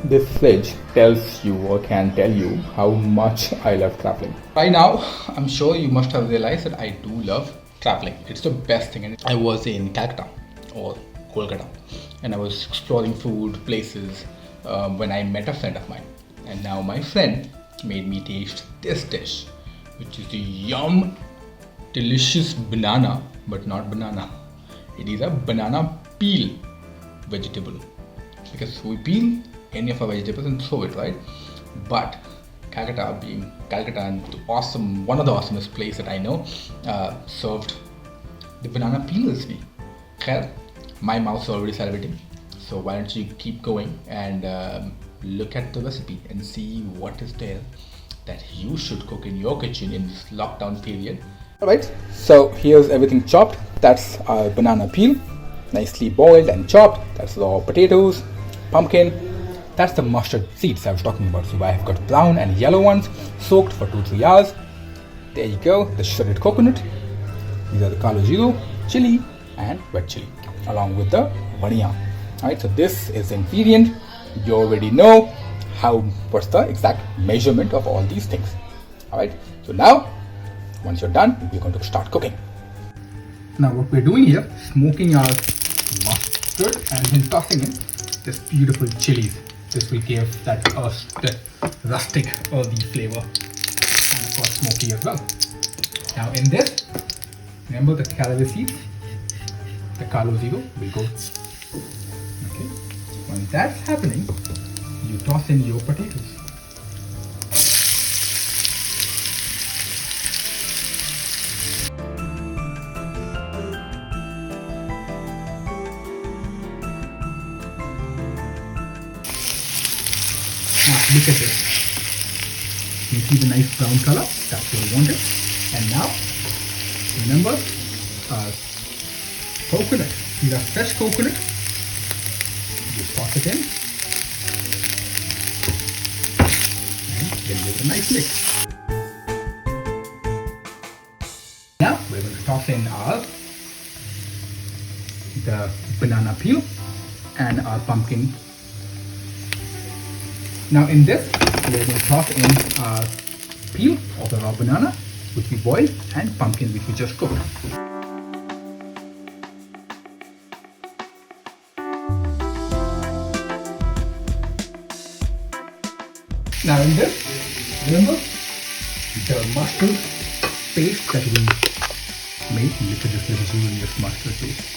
This fridge tells you or can tell you how much I love traveling. By now, I'm sure you must have realized that I do love traveling. It's the best thing. And I was in Calcutta or Kolkata and I was exploring food, places when I met a friend of mine. And now my friend made me taste this dish, which is the yum delicious banana, but not banana. It is a banana peel vegetable, because we peel any of our vegetables and throw it, right? But Calcutta, being Calcutta and one of the awesomest places that I know, served the banana peel recipe. Khair, my mouth's already salivating, so why don't you keep going and look at the recipe and see what is there that you should cook in your kitchen in this lockdown period. Alright, so here's everything chopped. That's our banana peel, nicely boiled and chopped. That's raw potatoes, pumpkin. That's the mustard seeds I was talking about. So I have got brown and yellow ones soaked for 2-3 hours. There you go, the shredded coconut. These are the kaalo zero, chili and red chili, along with the Badiya. Alright, so this is the ingredient. You already know what's the exact measurement of all these things. Alright, so now once you're done, we're going to start cooking. Now what we're doing here, smoking our mustard and then tossing in this beautiful chilies. This will give that rustic earthy flavor and of course smoky as well. Now in this, remember the celery seeds, the kaalo zero will go. Okay, when that's happening, you toss in your potatoes. Look at this. You see the nice brown color? That's what we wanted. And now, remember, coconut. These are fresh coconut. You toss it in. And then give it a nice mix. Now, we're going to toss in the banana peel and our pumpkin. Now in this, we are going to toss in our peel of the raw banana, which we boiled, and pumpkin, which we just cooked. Now in this, remember the mustard paste that we made. Look at this luxurious mustard paste.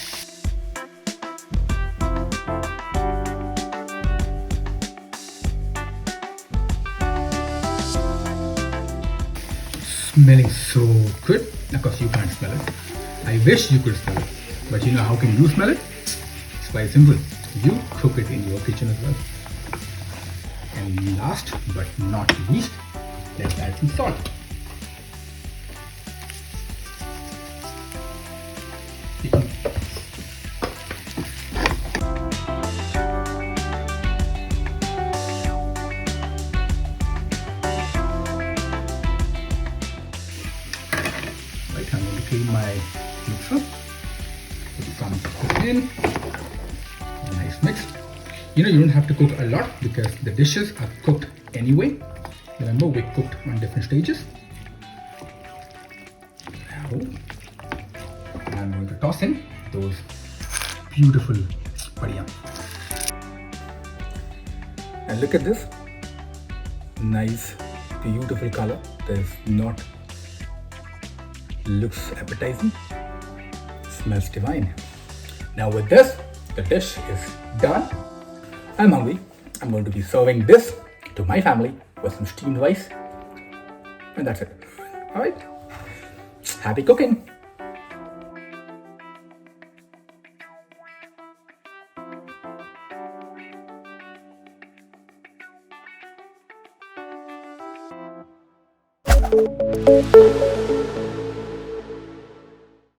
Smelling so good. Of course you can't smell it. I wish you could smell it. But you know how can you smell it? It's quite simple. You cook it in your kitchen as well. And last but not least, let's add some salt. I'm going to clean my mixer. Put some cook in. A nice mix. You know, you don't have to cook a lot because the dishes are cooked anyway. Remember, we cooked on different stages. Now, I'm going to toss in those beautiful Badiya. And look at this. Nice, beautiful color. There's not. Looks appetizing, smells divine. Now with this, the dish is done. I'm hungry. I'm going to be serving this to my family with some steamed rice, and that's it. All right, happy cooking.